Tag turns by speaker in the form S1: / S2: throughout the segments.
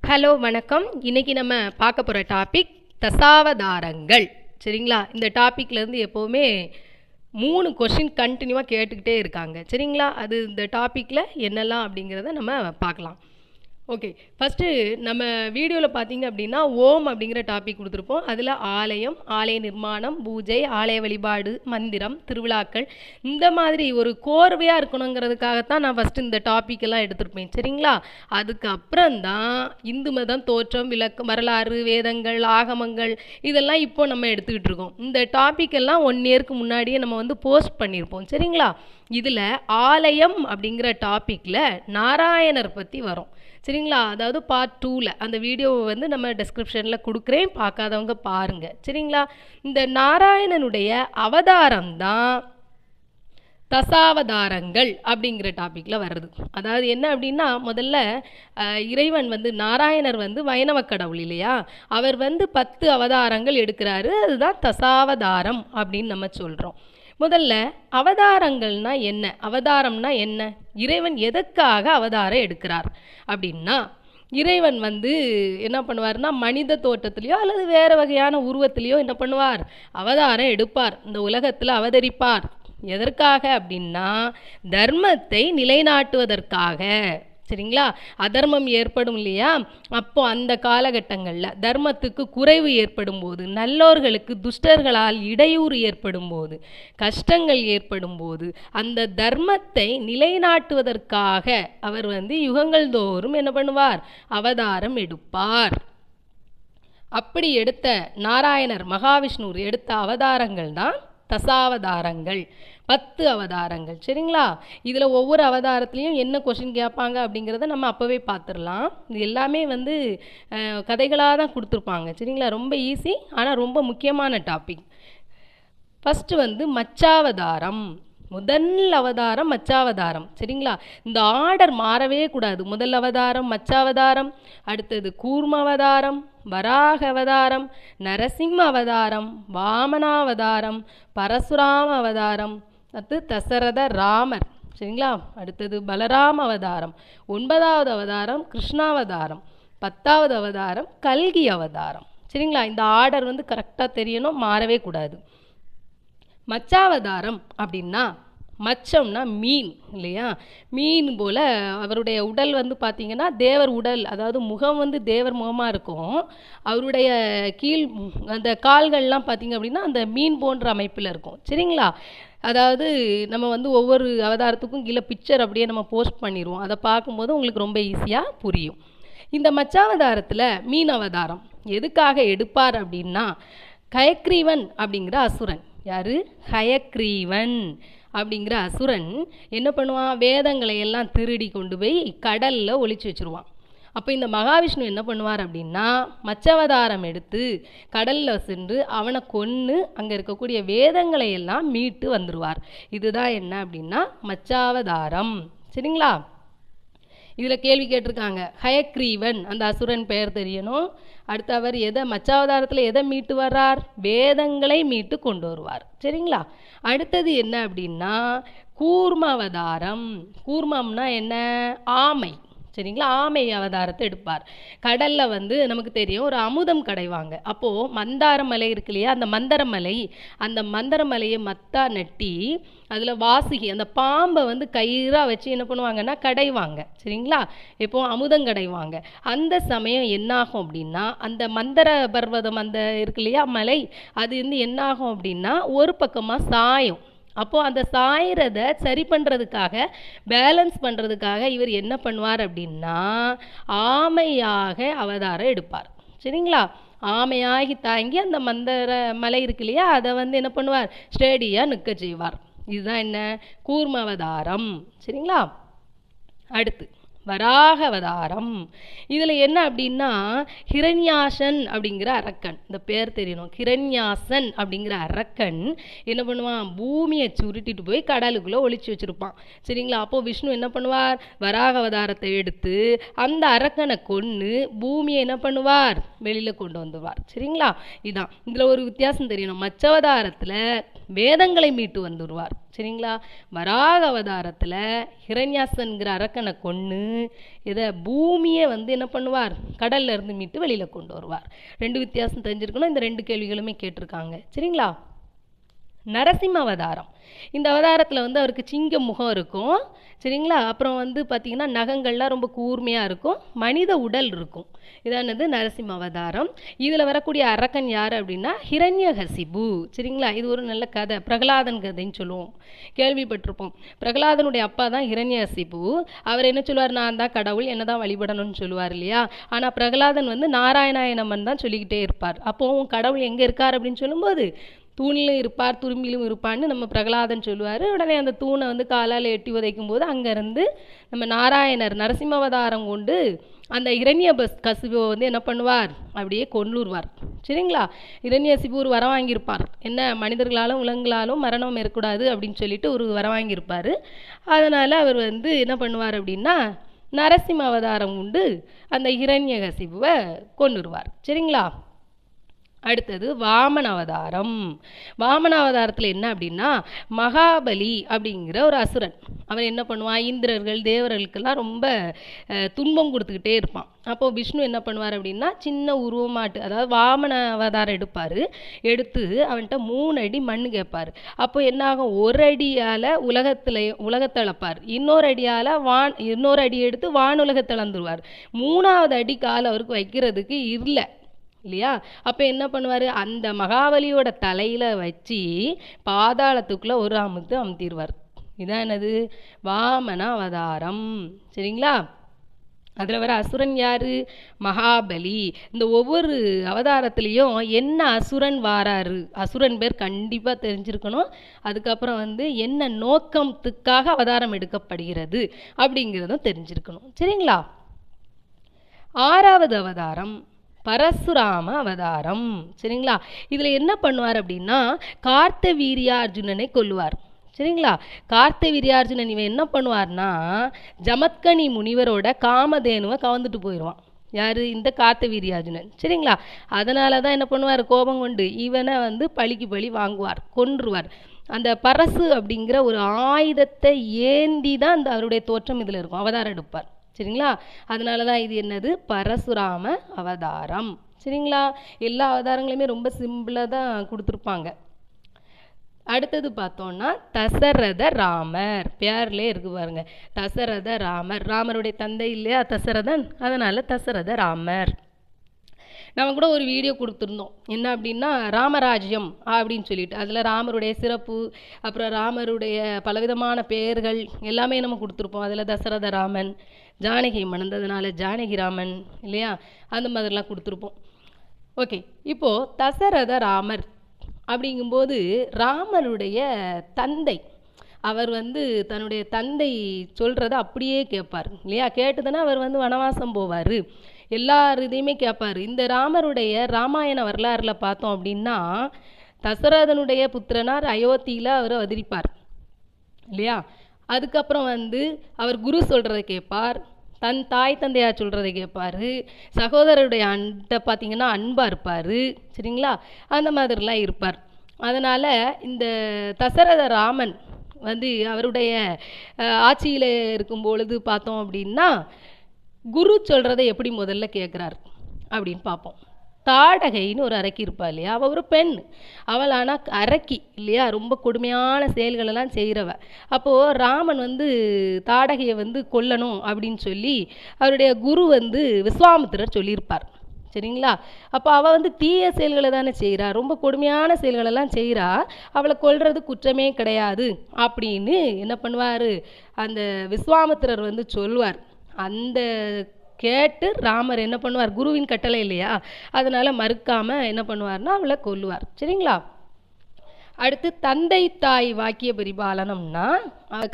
S1: Hello வணக்கம். இன்னைக்கு நம்ம பார்க்க போகிற டாபிக் தசாவதாரங்கள். சரிங்களா? இந்த டாப்பிக்லேருந்து எப்போவுமே 3 கொஷின் கண்டினியூவாக கேட்டுக்கிட்டே இருக்காங்க. சரிங்களா? அது இந்த டாப்பிக்கில் என்னெல்லாம் அப்படிங்கிறத நம்ம பார்க்கலாம். ஓகே, ஃபஸ்ட்டு நம்ம வீடியோவில் பார்த்தீங்க அப்படின்னா ஓம் அப்படிங்கிற டாபிக் கொடுத்துருப்போம். அதில் ஆலயம், ஆலய நிர்மாணம், பூஜை, ஆலய வழிபாடு, மந்திரம், திருவிழாக்கள், இந்த மாதிரி ஒரு கோர்வையாக இருக்கணுங்கிறதுக்காகத்தான் நான் ஃபஸ்ட்டு இந்த டாப்பிக்கெல்லாம் எடுத்திருப்பேன். சரிங்களா? அதுக்கப்புறம்தான் இந்து மதம், தோற்றம், விளக்கம், வரலாறு, வேதங்கள், ஆகமங்கள், இதெல்லாம் இப்போ நம்ம எடுத்துக்கிட்டு இருக்கோம். இந்த டாப்பிக்கெல்லாம் 1 இயருக்கு முன்னாடியே நம்ம வந்து போஸ்ட் பண்ணியிருப்போம். சரிங்களா? இதில் ஆலயம் அப்படிங்கிற டாப்பிக்கில் நாராயணர் பற்றி வரும். சரிங்களா? அதாவது பார்ட் 2ல் அந்த வீடியோவை வந்து நம்ம டிஸ்கிரிப்ஷனில் கொடுக்குறேன், பார்க்காதவங்க பாருங்கள். சரிங்களா? இந்த நாராயணனுடைய அவதாரம் தான் தசாவதாரங்கள் அப்படிங்கிற டாப்பிக்கில் வருது. அதாவது என்ன அப்படின்னா, முதல்ல இறைவன் வந்து நாராயணர் வந்து வைணவ கடவுள் இல்லையா? அவர் வந்து 10 அவதாரங்கள் எடுக்கிறாரு. அதுதான் தசாவதாரம் அப்படின்னு நம்ம சொல்கிறோம். முதல்ல அவதாரங்கள்னா என்ன, அவதாரம்னா என்ன, இறைவன் எதற்காக அவதாரம் எடுக்கிறார் அப்படின்னா, இறைவன் வந்து என்ன பண்ணுவார்னா மனித தோற்றத்திலையோ அல்லது வேறு வகையான உருவத்திலையோ என்ன பண்ணுவார், அவதாரம் எடுப்பார், இந்த உலகத்தில் அவதரிப்பார். எதற்காக அப்படின்னா தர்மத்தை நிலைநாட்டுவதற்காக. சரிங்களா? அதர்மம் ஏற்படும் இல்லையா? அப்போ அந்த காலகட்டங்களில் தர்மத்துக்கு குறைவு ஏற்படும் போது, நல்லோர்களுக்கு துஷ்டர்களால் இடையூறு ஏற்படும் போது, கஷ்டங்கள் ஏற்படும் போது, அந்த தர்மத்தை நிலைநாட்டுவதற்காக அவர் வந்து யுகங்கள் தோறும் என்ன பண்ணுவார், அவதாரம் எடுப்பார். அப்படி எடுத்த நாராயணர் மகாவிஷ்ணு எடுத்த அவதாரங்கள் தான் தசாவதாரங்கள், 10 அவதாரங்கள். சரிங்களா? இதில் ஒவ்வொரு அவதாரத்துலேயும் என்ன கொஷின் கேட்பாங்க அப்படிங்கிறத நம்ம அப்போவே பார்த்துடலாம். இது எல்லாமே வந்து கதைகளாக தான் கொடுத்துருப்பாங்க. சரிங்களா? ரொம்ப ஈஸி, ஆனால் ரொம்ப முக்கியமான டாபிக். ஃபஸ்ட்டு வந்து மச்சாவதாரம். முதல் அவதாரம் மச்சாவதாரம். சரிங்களா? இந்த ஆர்டர் மாறவே கூடாது. முதல் அவதாரம் மச்சாவதாரம், அடுத்தது கூர்ம அவதாரம், வராக அவதாரம், நரசிம்ம அவதாரம், வாமனாவதாரம், பரசுராம அவதாரம், அடுத்து தசரத ராமர். சரிங்களா? அடுத்தது பலராம அவதாரம், 9வது அவதாரம் கிருஷ்ணாவதாரம், 10வது அவதாரம் கல்கி அவதாரம். சரிங்களா? இந்த ஆர்டர் வந்து கரெக்டாக தெரியணும், மாறவே கூடாது. மச்சாவதாரம் அப்படின்னா, மச்சம்னா மீன் இல்லையா? மீன் போல் அவருடைய உடல் வந்து பார்த்திங்கன்னா தேவர் உடல், அதாவது முகம் வந்து தேவர் முகமாக இருக்கும். அவருடைய கீழ் அந்த கால்கள்லாம் பார்த்திங்க அப்படின்னா அந்த மீன் போன்ற அமைப்பில் இருக்கும். சரிங்களா? அதாவது நம்ம வந்து ஒவ்வொரு அவதாரத்துக்கும் கீழே பிக்சர் அப்படியே நம்ம போஸ்ட் பண்ணிடுவோம். அதை பார்க்கும்போது உங்களுக்கு ரொம்ப ஈஸியாக புரியும். இந்த மச்சாவதாரத்தில் மீன் அவதாரம் எதுக்காக எடுப்பார் அப்படின்னா, ஹயக்ரீவன் அப்படிங்கிற அசுரன். யார்? ஹயக்ரீவன் அப்படிங்கிற அசுரன் என்ன பண்ணுவான், வேதங்களை எல்லாம் திருடி கொண்டு போய் கடலில் ஒளிச்சு வச்சுருவான். அப்போ இந்த மகாவிஷ்ணு என்ன பண்ணுவார் அப்படின்னா மச்சாவதாரம் எடுத்து கடலில் சென்று அவனை கொன்று அங்கே இருக்கக்கூடிய வேதங்களை எல்லாம் மீட்டு வந்துடுவார். இதுதான் என்ன அப்படின்னா மச்சாவதாரம். சரிங்களா? இதில் கேள்வி கேட்டிருக்காங்க, ஹயக்ரீவன் அந்த அசுரன் பெயர் தெரியணும். அடுத்து அவர் எதை மச்சாவதாரத்தில் எதை மீட்டு வர்றார், வேதங்களை மீட்டு கொண்டு வருவார். சரிங்களா? அடுத்தது என்ன அப்படின்னா கூர்மாவதாரம். கூர்மம்னா என்ன, ஆமை. சரிங்களா? ஆமை அவதாரத்தை எடுப்பார். கடலில் வந்து நமக்கு தெரியும் ஒரு அமுதம் கடைவாங்க. அப்போது மந்தாரமலை இருக்கு இல்லையா? அந்த மந்தரமலையை மத்தா நட்டி அதில் வாசுகி அந்த பாம்பை வந்து கயிறாக வச்சு என்ன பண்ணுவாங்கன்னா கடைவாங்க. சரிங்களா? இப்போ அமுதம் கடைவாங்க. அந்த சமயம் என்னாகும் அப்படின்னா அந்த மந்தர பர்வதம் அந்த இருக்கு இல்லையா மலை, அது வந்து என்னாகும் அப்படின்னா ஒரு பக்கமாக சாயும். அப்போது அந்த சாயிறதை சரி பண்ணுறதுக்காக, பேலன்ஸ் பண்ணுறதுக்காக இவர் என்ன பண்ணுவார் அப்படின்னா ஆமையாக அவதாரம் எடுப்பார். சரிங்களா? ஆமையாகி தாங்கி அந்த மந்தர மலை இருக்கு இல்லையா, அதை வந்து என்ன பண்ணுவார், ஸ்டேடியாக நிற்க செய்வார். இதுதான் என்ன, கூர்ம அவதாரம். சரிங்களா? அடுத்து வராக அவதாரம். இதில் என்ன அப்படின்னா ஹிரண்யாசன் அப்படிங்கிற அரக்கன், இந்த பேர் தெரியணும். ஹிரண்யாசன் அப்படிங்கிற அரக்கன் என்ன பண்ணுவான், பூமியை சுருட்டிட்டு போய் கடலுக்குள்ளே ஒளிச்சு வச்சுருப்பான். சரிங்களா? அப்போது விஷ்ணு என்ன பண்ணுவார், வராக அவதாரத்தை எடுத்து அந்த அரக்கனை கொன்று பூமியை என்ன பண்ணுவார், வெளியில் கொண்டு வந்துடுவார். சரிங்களா? இதுதான் இதில் ஒரு வித்தியாசம் தெரியணும். மச்சவதாரத்தில் வேதங்களை மீட்டு வந்துடுவார். சரிங்களா? வராக அவதாரத்தில் ஹிரண்யாசன்கிற அரக்கனை கொன்று இதை பூமியை வந்து என்ன பண்ணுவார், கடல்ல இருந்து மீட்டு வெளியில் கொண்டு வருவார். ரெண்டு வித்தியாசம் தெரிஞ்சிருக்கணும். இந்த ரெண்டு கேள்விகளுமே கேட்டிருக்காங்க. சரிங்களா? நரசிம்ம அவதாரம். இந்த அவதாரத்தில் வந்து அவருக்கு சிங்க முகம் இருக்கும். சரிங்களா? அப்புறம் வந்து பார்த்திங்கன்னா நகங்கள்லாம் ரொம்ப கூர்மையாக இருக்கும், மனித உடல் இருக்கும். இதானது நரசிம்ம அவதாரம். இதில் வரக்கூடிய அரக்கன் யார் அப்படின்னா ஹிரண்யகசிபு. சரிங்களா? இது ஒரு நல்ல கதை, பிரகலாதன் கதைன்னு சொல்லுவோம், கேள்விப்பட்டிருப்போம். பிரகலாதனுடைய அப்பா தான் ஹிரண்யகசிபு. அவர் என்ன சொல்லுவார், நான் தான் கடவுள், என்ன தான் வழிபடணும்னு சொல்லுவார் இல்லையா? ஆனால் பிரகலாதன் வந்து நாராயணாய நமன் தான் சொல்லிக்கிட்டே இருப்பார். அப்போது கடவுள் எங்கே இருக்கார் அப்படின்னு சொல்லும்போது தூணிலும் இருப்பார், துரும்பிலும் இருப்பார்னு நம்ம பிரகலாதன் சொல்லுவார். உடனே அந்த தூணை வந்து காலால் எட்டி உதைக்கும் போது அங்கேருந்து நம்ம நாராயணர் நரசிம்மவதாரம் கொண்டு அந்த கசிபுவை வந்து என்ன பண்ணுவார், அப்படியே கொன்னுருவார். சரிங்களா? இரண்யசிபு ஒரு வரம் வாங்கியிருப்பார். என்ன, மனிதர்களாலும் விலங்குகளாலும் மரணம் ஏற்கக்கூடாது அப்படின்னு சொல்லிட்டு ஒரு வரம் வாங்கியிருப்பார். அதனால் அவர் வந்து என்ன பண்ணுவார் அப்படின்னா நரசிம்ம அவதாரம் கொண்டு அந்த கசிபுவை கொன்னுருவார். சரிங்களா? அடுத்தது வாமன அவதாரம். வாமன அவதாரத்தில் என்ன அப்படின்னா மகாபலி அப்படிங்கிற ஒரு அசுரன். அவன் என்ன பண்ணுவான், இந்திரர்கள் தேவர்களுக்கெல்லாம் ரொம்ப துன்பம் கொடுத்துக்கிட்டே இருப்பான். அப்போது விஷ்ணு என்ன பண்ணுவார் அப்படின்னா சின்ன உருவமாட்டு, அதாவது வாமன அவதாரம் எடுப்பார். எடுத்து அவன்கிட்ட 3 அடி மண் கேட்பார். அப்போ என்னாகும், ஒரு அடியால் உலகத்தை அளப்பார், இன்னொரு அடி எடுத்து வானுலகத்தை அளந்துருவார். 3வது அடி கால் அவருக்கு வைக்கிறதுக்கு இல்லை இல்லையா? அப்போ என்ன பண்ணுவார், அந்த மகாபலியோட தலையில் வச்சு பாதாளத்துக்குள்ளே ஒரு அமுத்திடுவார். இதான் என்னது, வாமன அவதாரம். சரிங்களா? அதில் வர அசுரன் யாரு, மகாபலி. இந்த ஒவ்வொரு அவதாரத்துலேயும் என்ன அசுரன் வாராரு, அசுரன் பேர் கண்டிப்பாக தெரிஞ்சிருக்கணும். அதுக்கப்புறம் வந்து என்ன நோக்கத்துக்காக அவதாரம் எடுக்கப்படுகிறது அப்படிங்கிறதும் தெரிஞ்சிருக்கணும். சரிங்களா? 6வது அவதாரம் பரசுராம அவதாரம். சரிங்களா? இதில் என்ன பண்ணுவார் அப்படின்னா கார்த்தவீரியார்ஜுனனை கொல்லுவார். சரிங்களா? கார்த்தவீரியார்ஜுனன் இவன் என்ன பண்ணுவார்னா ஜமத்கனி முனிவரோட காமதேனுவை கவர்ந்துட்டு போயிடுவான். யார், இந்த கார்த்தவீரியார்ஜுனன். சரிங்களா? அதனால தான் என்ன பண்ணுவார், கோபம் கொண்டு இவனை வந்து பழிக்கு பழி வாங்குவார், கொன்றுவார். அந்த பரசு அப்படிங்கிற ஒரு ஆயுதத்தை ஏந்தி தான் அந்த அவருடைய தோற்றம் இதில் இருக்கும், அவதாரம் எடுப்பார். சரிங்களா? அதனால தான் இது என்னது, பரசுராம அவதாரம். சரிங்களா? எல்லா அவதாரங்களையுமே ரொம்ப சிம்பிளாக தான் கொடுத்துருப்பாங்க. அடுத்தது பார்த்தோன்னா தசரத ராமர். பேர்லேயே இருக்கு பாருங்க, தசரத ராமர். ராமருடைய தந்தை இல்லையா தசரதன், அதனால தசரத ராமர். நம்ம கூட ஒரு வீடியோ கொடுத்துருந்தோம், என்ன அப்படின்னா ராமராஜ்யம் அப்படின்னு சொல்லிட்டு. அதில் ராமருடைய சிறப்பு, அப்புறம் ராமருடைய பலவிதமான பெயர்கள் எல்லாமே நம்ம கொடுத்துருப்போம். அதில் தசரத ராமன், ஜானகி மணந்ததுனால ஜானகி ராமன் இல்லையா, அந்த மாதிரிலாம் கொடுத்துருப்போம். ஓகே, இப்போது தசரத ராமர் அப்படிங்கும்போது ராமருடைய தந்தை, அவர் வந்து தன்னுடைய தந்தை சொல்கிறத அப்படியே கேட்பார் இல்லையா? கேட்டுதானே அவர் வந்து வனவாசம் போவார், எல்லார் இதையுமே கேட்பார். இந்த ராமருடைய ராமாயண வரலாறில் பார்த்தோம் அப்படின்னா தசரதனுடைய புத்திரனார் அயோத்தியில் அவர் அவதரிப்பார் இல்லையா? அதுக்கப்புறம் வந்து அவர் குரு சொல்கிறத கேட்பார், தன் தாய் தந்தையார் சொல்கிறத கேட்பார், சகோதரருடைய பார்த்திங்கன்னா அன்பாக இருப்பார். சரிங்களா? அந்த மாதிரிலாம் இருப்பார். அதனால் இந்த தசரத ராமன் வந்து அவருடைய ஆட்சியில் இருக்கும் பொழுது பார்த்தோம் அப்படின்னா குரு சொல்கிறத எப்படி முதல்ல கேட்குறார் அப்படின்னு பார்ப்போம். தாடகைன்னு ஒரு அரக்கி இருப்பா இல்லையா, அவள் ஒரு பெண். அவள் ஆனால் அரக்கி இல்லையா, ரொம்ப கொடுமையான செயல்களெல்லாம் செய்கிறவ. அப்போது ராமன் வந்து தாடகையை வந்து கொல்லணும் அப்படின்னு சொல்லி அவருடைய குரு வந்து விஸ்வாமித்திரர் சொல்லியிருப்பார். சரிங்களா? அப்போ அவள் வந்து தீய செயல்களை தானே செய்கிறா, ரொம்ப கொடுமையான செயல்களெல்லாம் செய்கிறா, அவளை கொல்றது குற்றமே கிடையாது அப்படின்னு என்ன பண்ணுவார், அந்த விஸ்வாமித்திரர் வந்து சொல்லுவார். அந்த கேட்டு ராமர் என்ன பண்ணுவார், குருவின் கட்டளை இல்லையா, அதனால் மறுக்காமல் என்ன பண்ணுவார்னா அவளை கொல்லுவார். சரிங்களா? அடுத்து தந்தை தாய் வாக்கிய பரிபாலனம்னா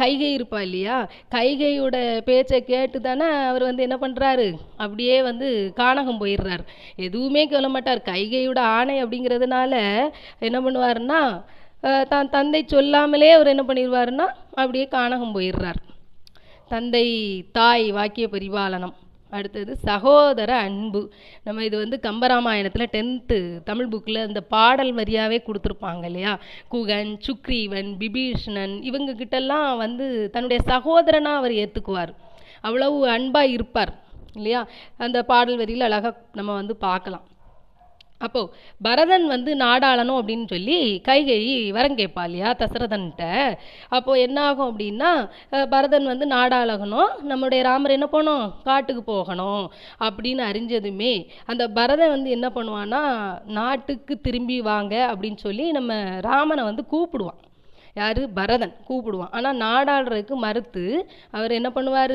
S1: கைகை இருப்பா இல்லையா, கைகையோட பேச்சை கேட்டு தானே அவர் வந்து என்ன பண்ணுறாரு, அப்படியே வந்து கானகம் போயிடுறார். எதுவுமே சொல்ல மாட்டார், கைகையோட ஆணை அப்படிங்கிறதுனால என்ன பண்ணுவார்னா தான் தந்தை சொல்லாமலே அவர் என்ன பண்ணிடுவார்னா அப்படியே கானகம் போயிடுறார். தந்தை தாய் வாக்கிய பரிபாலனம். அடுத்தது சகோதர அன்பு. நம்ம இது வந்து கம்பராமாயணத்தில் 10th தமிழ் புக்கில் இந்த பாடல் வரியாகவே கொடுத்துருப்பாங்க இல்லையா? குகன், சுக்ரீவன், விபீஷணன் இவங்க கிட்டெல்லாம் வந்து தன்னுடைய சகோதரனாக அவர் ஏற்றுக்குவார். அவ்வளவு அன்பாக இருப்பார் இல்லையா? அந்த பாடல் வரியில் அழகாக நம்ம வந்து பார்க்கலாம். அப்போது பரதன் வந்து நாடாளணும் அப்படின்னு சொல்லி கைகேயி வரம் கேட்பா இல்லையா தசரதன்கிட்ட. அப்போது என்ன ஆகும் அப்படின்னா, பரதன் வந்து நாடாளகணும், நம்முடைய ராமர் என்ன பண்ணணும், காட்டுக்கு போகணும் அப்படின்னு அறிஞ்சதுமே அந்த பரதன் வந்து என்ன பண்ணுவான்னா, நாட்டுக்கு திரும்பி வாங்க அப்படின்னு சொல்லி நம்ம ராமனை வந்து கூப்பிடுவான். யார்? பரதன் கூப்பிடுவான். ஆனால் நாடாடுறதுக்கு மறுத்து அவர் என்ன பண்ணுவார்,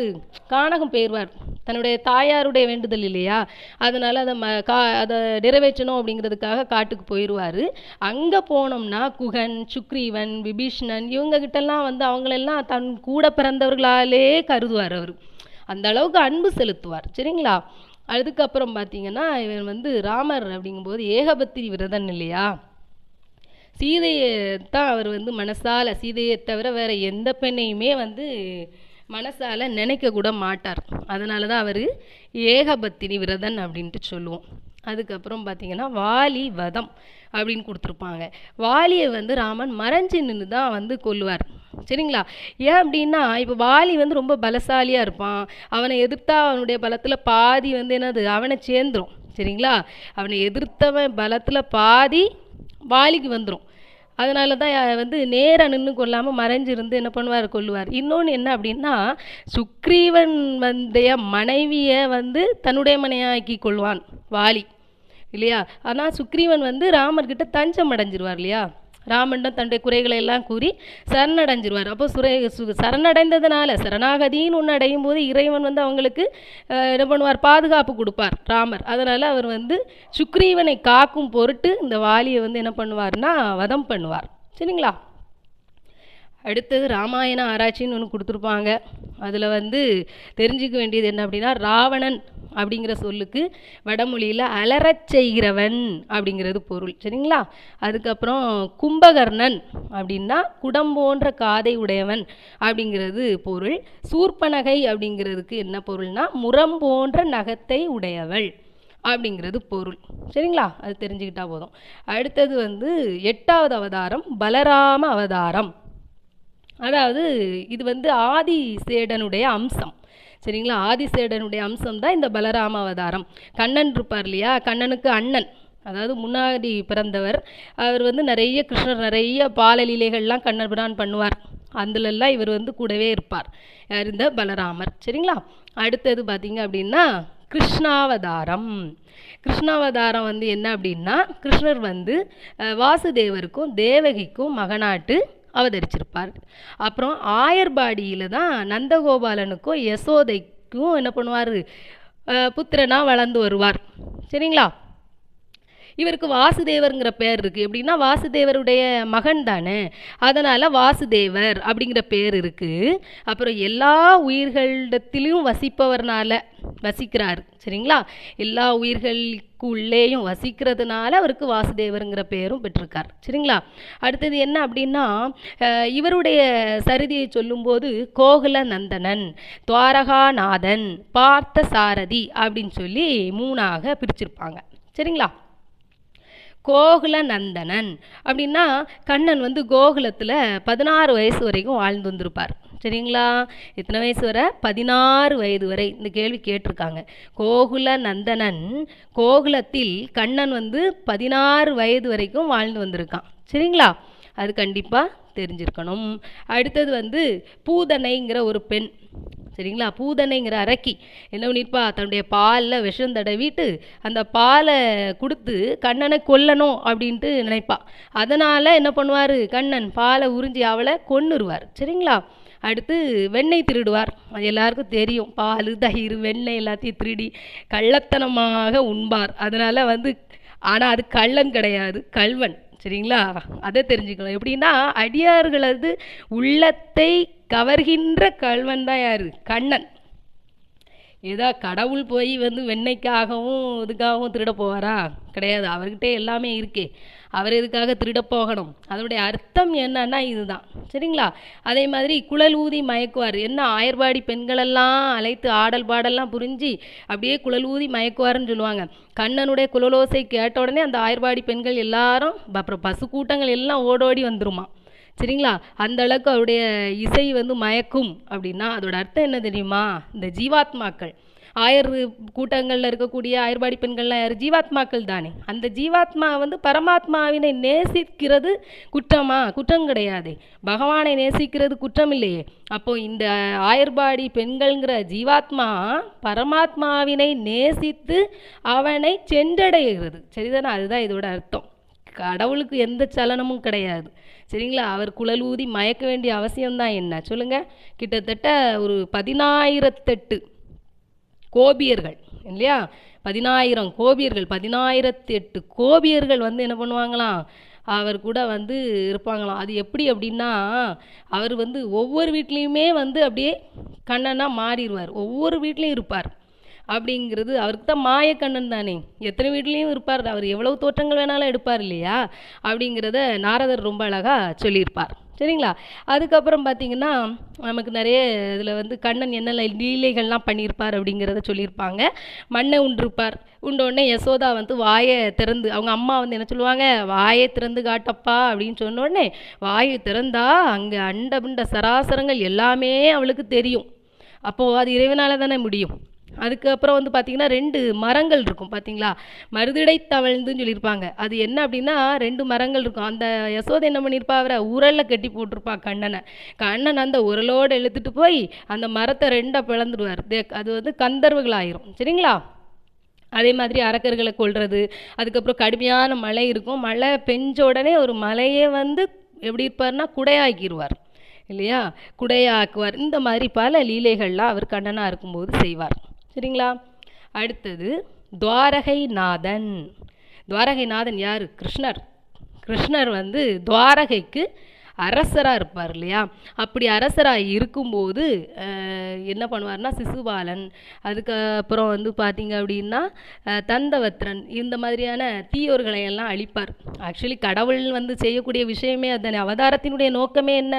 S1: கானகம் போயிடுவார். தன்னுடைய தாயாருடைய வேண்டுதல் இல்லையா, அதனால் அதை நிறைவேற்றணும் அப்படிங்கிறதுக்காக காட்டுக்கு போயிடுவார். அங்கே போனோம்னா குகன், சுக்ரீவன், விபீஷணன் இவங்ககிட்டெல்லாம் வந்து அவங்களெல்லாம் தன் கூட பிறந்தவர்களாலே கருதுவார். அவர் அந்த அளவுக்கு அன்பு செலுத்துவார். சரிங்களா? அதுக்கப்புறம் பார்த்தீங்கன்னா இவன் வந்து ராமர் அப்படிங்கும்போது ஏகபத்திரி விரதன் இல்லையா? சீதையை தான் அவர் வந்து மனசால், சீதையை தவிர வேறு எந்த பெண்ணையுமே வந்து மனசால் நினைக்க கூட மாட்டார். அதனால தான் அவர் ஏகபத்தினி விரதன் அப்படின்ட்டு சொல்லுவோம். அதுக்கப்புறம் பார்த்திங்கன்னா வாலி வதம் அப்படின்னு கொடுத்துருப்பாங்க. வாலியை வந்து ராமன் மறைஞ்சு நின்று தான் வந்து கொல்லுவார். சரிங்களா? ஏன் அப்படின்னா, இப்போ வாலி வந்து ரொம்ப பலசாலியாக இருப்பான். அவனை எதிர்த்தா அவனுடைய பலத்தில் பாதி வந்து என்னது அவனை சேர்ந்துடும். சரிங்களா? அவனை எதிர்த்தவன் பலத்தில் பாதி வாலிக்கு வந்துடும். அதனால தான் வந்து நேராக நின்று கொள்ளாமல் மறைஞ்சிருந்து என்ன பண்ணுவார், கொல்லுவார். இன்னொன்று என்ன அப்படின்னா, சுக்ரீவன் வந்தைய மனைவியை வந்து தன்னுடைய மனையாக்கி கொள்வான் வாலி இல்லையா? ஆனால் சுக்ரீவன் வந்து ராமர்கிட்ட தஞ்சம் அடைஞ்சிருவார் இல்லையா? ராமனிடம் தன்னுடைய குறைகளை எல்லாம் கூறி சரணடைஞ்சிருவார். அப்போ சரணடைந்ததுனால சரணாகதின்னு ஒன்று அடையும் போது இறைவன் வந்து அவங்களுக்கு என்ன பண்ணுவார், பாதுகாப்பு கொடுப்பார் ராமர். அதனால் அவர் வந்து சுக்ரீவனை காக்கும் பொருட்டு இந்த வாலியை வந்து என்ன பண்ணுவார்னா வதம் பண்ணுவார். சரிங்களா? அடுத்தது ராமாயண ஆராய்ச்சின்னு ஒன்று கொடுத்துருப்பாங்க. அதில் வந்து தெரிஞ்சுக்க வேண்டியது என்ன அப்படின்னா, ராவணன் அப்படிங்கிற சொல்லுக்கு வடமொழியில் அலறச் செய்கிறவன் அப்படிங்கிறது பொருள். சரிங்களா? அதுக்கப்புறம் கும்பகர்ணன் அப்படின்னா குடம் போன்ற காதை உடையவன் அப்படிங்கிறது பொருள். சூர்பனகை அப்படிங்கிறதுக்கு என்ன பொருள்னா முரம் போன்ற நகத்தை உடையவள் அப்படிங்கிறது பொருள். சரிங்களா? அது தெரிஞ்சுக்கிட்டா போதும். அடுத்தது வந்து 8வது அவதாரம் பலராம அவதாரம். அதாவது இது வந்து ஆதிசேடனுடைய அம்சம். சரிங்களா? ஆதிசேடனுடைய அம்சம் தான் இந்த பலராம அவதாரம். கண்ணன் இருப்பார் இல்லையா? கண்ணனுக்கு அண்ணன், அதாவது முன்னாடி பிறந்தவர். அவர் வந்து நிறைய கிருஷ்ணர் நிறைய பாலலீலைகள்லாம் கண்ணன் பிரான் பண்ணுவார். அதுலெல்லாம் இவர் வந்து கூடவே இருப்பார். யார்? இந்த பலராமர். சரிங்களா? அடுத்தது பார்த்தீங்க அப்படின்னா கிருஷ்ணாவதாரம். கிருஷ்ணாவதாரம் வந்து என்ன அப்படின்னா, கிருஷ்ணர் வந்து வாசுதேவருக்கும் தேவகிக்கும் மகனாட்டு அவதரிச்சிருப்பார். அப்புறம் ஆயர்பாடியில் தான் நந்தகோபாலனுக்கும் யசோதைக்கும் என்ன பண்ணுவார், புத்திரனாக வளர்ந்து வருவார். சரிங்களா? இவருக்கு வாசுதேவருங்கிற பேர் இருக்குது. எப்படின்னா வாசுதேவருடைய மகன் தானே, அதனால் வாசுதேவர் அப்படிங்கிற பேர் இருக்குது. அப்புறம் எல்லா உயிர்களிடத்திலும் வசிக்கிறார். சரிங்களா? எல்லா உயிர்களுக்குள்ளேயும் வசிக்கிறதுனால அவருக்கு வாசுதேவருங்கிற பேரும் பெற்றிருக்கார். சரிங்களா? அடுத்தது என்ன அப்படின்னா, இவருடைய சரிதியை சொல்லும்போது கோகுல நந்தனன், துவாரகாநாதன், பார்த்த சாரதி அப்படின்னு சொல்லி 3ஆக பிரிச்சிருப்பாங்க. சரிங்களா? கோகுல நந்தனன் அப்படின்னா கண்ணன் வந்து கோகுலத்தில் 16 வயசு வரைக்கும் வாழ்ந்து வந்திருப்பார். சரிங்களா? எத்தனை வயசு வரை? 16 வயது வரை இந்த கேள்வி கேட்டிருக்காங்க. கோகுல நந்தனன் கோகுலத்தில் கண்ணன் வந்து 16 வயது வரைக்கும் வாழ்ந்து வந்திருக்கான். சரிங்களா? அது கண்டிப்பாக தெரிஞ்சிருக்கணும். அடுத்தது வந்து பூதனைங்கிற ஒரு பெண். சரிங்களா? பூதனைங்கிற அரக்கி என்ன பண்ணியிருப்பா, தன்னுடைய பாலில் விஷம் தடவிட்டு அந்த பாலை கொடுத்து கண்ணனை கொல்லணும் அப்படின்ட்டு நினைப்பா. அதனால் என்ன பண்ணுவார், கண்ணன் பாலை உறிஞ்சி அவளை கொன்னுருவார். சரிங்களா? அடுத்து வெண்ணெய் திருடுவார். அது எல்லாருக்கும் தெரியும். பால், தயிர், வெண்ணெய் எல்லாத்தையும் திருடி கள்ளத்தனமாக உண்பார். அதனால் வந்து ஆனால் அது கள்ளன் கிடையாது, கள்வன். சரிங்களா? அதை தெரிஞ்சுக்கலாம். எப்படின்னா அடியார்களது உள்ளத்தை கவர்கின்ற கள்வன் தான் யார்? கண்ணன். ஏதா கடவுள் போய் வந்து வெண்ணெய்க்காகவும் இதுக்காகவும் திருட போவாரா? கிடையாது. அவர்கிட்ட எல்லாமே இருக்கே. அவர் எதுக்காக திருட போகணும்? அதனுடைய அர்த்தம் என்னன்னா இதுதான். சரிங்களா? அதே மாதிரி குழல் ஊதி மயக்குவார். என்ன ஆயர்பாடி பெண்களெல்லாம் அழைத்து ஆடல் பாடல்லாம் புரிஞ்சு அப்படியே குழல் ஊதி மயக்குவார்னு சொல்லுவாங்க. கண்ணனுடைய குழலோசை கேட்ட உடனே அந்த ஆயர்பாடி பெண்கள் எல்லாரும் அப்புறம் பசு கூட்டங்கள் எல்லாம் ஓடோடி வந்துருமா. சரிங்களா? அந்த அளவுக்கு அவருடைய இசை வந்து மயக்கும் அப்படின்னா அதோட அர்த்தம் என்ன தெரியுமா? இந்த ஜீவாத்மாக்கள் கூட்டங்களில் இருக்கக்கூடிய ஆயர்பாடி பெண்கள்லாம் யார்? ஜீவாத்மாக்கள் தானே. அந்த ஜீவாத்மா வந்து பரமாத்மாவினை நேசிக்கிறது குற்றமா? குற்றம் கிடையாது. பகவானை நேசிக்கிறது குற்றம் இல்லையே. அப்போ இந்த ஆயர்பாடி பெண்கள்ங்கிற ஜீவாத்மா பரமாத்மாவினை நேசித்து அவனை சென்றடைகிறது. சரிதானே? அதுதான் இதோட அர்த்தம். கடவுளுக்கு எந்த சலனமும் கிடையாது. சரிங்களா? அவர் குழல் ஊதி மயக்க வேண்டிய அவசியம்தான் என்ன சொல்லுங்க. கிட்டத்தட்ட ஒரு 10,008 கோபியர்கள் இல்லையா? 10,000 கோபியர்கள், 10,008 கோபியர்கள் வந்து என்ன பண்ணுவாங்களாம்? அவர் கூட வந்து இருப்பாங்களாம். அது எப்படி அப்படின்னா அவர் வந்து ஒவ்வொரு வீட்லேயுமே வந்து அப்படியே கண்ணனாக மாறிடுவார். ஒவ்வொரு வீட்லேயும் இருப்பார். அப்படிங்கிறது அவருக்கு தான் மாயக்கண்ணன் தானே. எத்தனை வீட்லேயும் இருப்பார். அவர் எவ்வளவு தோற்றங்கள் வேணாலும் எடுப்பார் இல்லையா? அப்படிங்கிறத நாரதர் ரொம்ப அழகாக சொல்லியிருப்பார். சரிங்களா? அதுக்கப்புறம் பார்த்திங்கன்னா நமக்கு நிறைய இதில் வந்து கண்ணன் என்ன லீலைகள்லாம் பண்ணியிருப்பார் அப்படிங்கிறத சொல்லியிருப்பாங்க. மண்ணை உண்டிருப்பார். உண்டோடனே யசோதா வந்து வாயை திறந்து, அவங்க அம்மா வந்து என்ன சொல்லுவாங்க? வாயை திறந்து காட்டப்பா அப்படின்னு சொன்னோடனே வாயை திறந்தா அங்கே அண்ட சராசரங்கள் எல்லாமே அவளுக்கு தெரியும். அப்போது அது இறைவனால் தானே முடியும். அதுக்கப்புறம் வந்து பார்த்திங்கன்னா 2 மரங்கள் இருக்கும் பார்த்தீங்களா? மருதிடை தவழ்ந்துன்னு சொல்லியிருப்பாங்க. அது என்ன அப்படின்னா 2 மரங்கள் இருக்கும். அந்த யசோதை என்ன பண்ணியிருப்பா? அவரை உரலில் கட்டி போட்டிருப்பா கண்ணனை. கண்ணன் அந்த உரலோடு இழுத்துட்டு போய் அந்த மரத்தை 2ஆக பிளந்துடுவார். அது வந்து கந்தர்வர்கள் ஆயிரும். சரிங்களா? அதே மாதிரி அரக்கர்களை கொல்றது. அதுக்கப்புறம் கடுமையான மழை இருக்கும். மழை பெஞ்ச உடனே ஒரு மலையே வந்து எப்படி இருப்பார்னா குடையாக்கிடுவார் இல்லையா? குடையாக்குவார். இந்த மாதிரி பல லீலைகள்லாம் அவர் கண்ணனாக இருக்கும்போது செய்வார். சரிங்களா? அடுத்தது துவாரகை நாதன். துவாரகை நாதன் யார்? கிருஷ்ணர். கிருஷ்ணர் வந்து துவாரகைக்கு அரசராக இருப்பார் இல்லையா? அப்படி அரசராக இருக்கும்போது என்ன பண்ணுவார்னா சிசுபாலன், அதுக்கப்புறம் வந்து பார்த்திங்க அப்படின்னா தந்தவத்ரன், இந்த மாதிரியான தீயோர்களை எல்லாம் அழிப்பார். ஆக்சுவலி கடவுள் வந்து செய்யக்கூடிய விஷயமே அதுதானே. அவதாரத்தினுடைய நோக்கமே என்ன?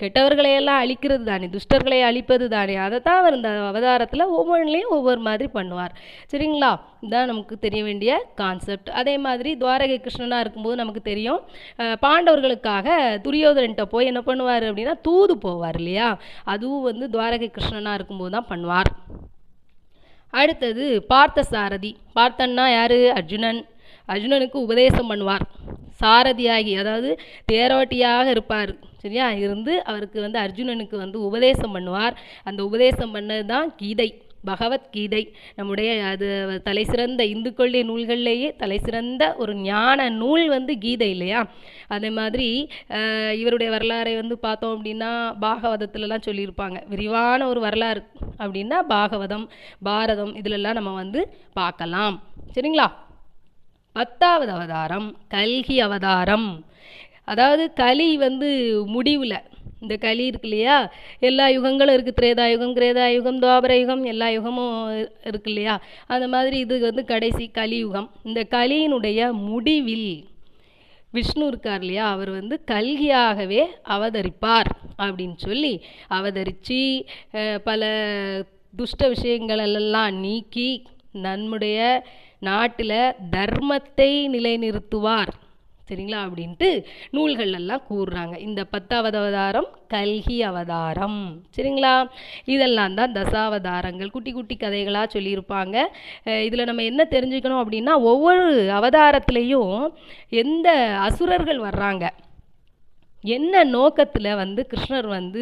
S1: கெட்டவர்களையெல்லாம் அழிக்கிறது தானே, துஷ்டர்களை அழிப்பது தானே. அதை தான் அவர் இந்த அவதாரத்தில் ஒவ்வொன்றிலையும் ஒவ்வொரு மாதிரி பண்ணுவார். சரிங்களா? இதுதான் நமக்கு தெரிய வேண்டிய கான்செப்ட். அதே மாதிரி துவாரகை கிருஷ்ணனாக இருக்கும்போது நமக்கு தெரியும் பாண்டவர்களுக்காக துரியோதனன்ட்ட போய் என்ன பண்ணுவார் அப்படின்னா தூது போவார் இல்லையா? அதுவும் வந்து துவாரகை கிருஷ்ணனாக இருக்கும்போது தான் பண்ணுவார். அடுத்தது பார்த்த சாரதி. பார்த்தன்னா யார்? அர்ஜுனன். அர்ஜுனனுக்கு உபதேசம் பண்ணுவார். சாரதியாகி, அதாவது தேரோட்டியாக இருப்பார். சரியா? இருந்து அவருக்கு வந்து அர்ஜுனனுக்கு வந்து உபதேசம் பண்ணுவார். அந்த உபதேசம் பண்ணது தான் கீதை, பகவத்கீதை. நம்முடைய அது தலைசிறந்த இந்துக்களுடைய நூல்கள்லேயே தலைசிறந்த ஒரு ஞான நூல் வந்து கீதை இல்லையா? அதே மாதிரி இவருடைய வரலாறை வந்து பார்த்தோம் அப்படின்னா பாகவதத்துலலாம் சொல்லியிருப்பாங்க. விரிவான ஒரு வரலாறு அப்படின்னா பாகவதம், பாரதம் இதிலெல்லாம் நம்ம வந்து பார்க்கலாம். சரிங்களா? 10வது அவதாரம் கல்கி அவதாரம். அதாவது கலி வந்து முடிவில், இந்த கலி இருக்கு இல்லையா? எல்லா யுகங்களும் இருக்குது. திரேதாயுகம், கிரேதாயுகம், துவாபர யுகம், எல்லா யுகமும் இருக்கு இல்லையா? அந்த மாதிரி இது வந்து கடைசி கலியுகம். இந்த கலியினுடைய முடிவில் விஷ்ணு இருக்கார் இல்லையா? அவர் வந்து கல்கியாகவே அவதரிப்பார் அப்படின்னு சொல்லி அவதரித்து பல துஷ்ட விஷயங்களெல்லாம் நீக்கி நம்முடைய நாட்டில் தர்மத்தை நிலைநிறுத்துவார். சரிங்களா? அப்படின்ட்டு நூல்களெல்லாம் கூறுறாங்க. இந்த 10வது அவதாரம் கல்கி அவதாரம். சரிங்களா? இதெல்லாம் தான் தசாவதாரங்கள். குட்டி குட்டி கதைகளாக சொல்லியிருப்பாங்க. இதில் நம்ம என்ன தெரிஞ்சுக்கணும் அப்படின்னா ஒவ்வொரு அவதாரத்துலேயும் எந்த அசுரர்கள் வர்றாங்க, என்ன நோக்கத்தில் வந்து கிருஷ்ணர் வந்து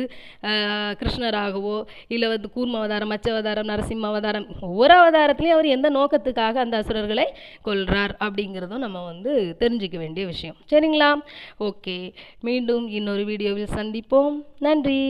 S1: கிருஷ்ணராகவோ இல்லை வந்து கூர்ம அவதாரம், மச்ச அவதாரம், நரசிம்ம அவதாரம், ஒவ்வொரு அவதாரத்துலேயும் அவர் எந்த நோக்கத்துக்காக அந்த அசுரர்களை கொல்றார் அப்படிங்கிறதும் நம்ம வந்து தெரிஞ்சிக்க வேண்டிய விஷயம். சரிங்களா? ஓகே, மீண்டும் இன்னொரு வீடியோவில் சந்திப்போம். நன்றி.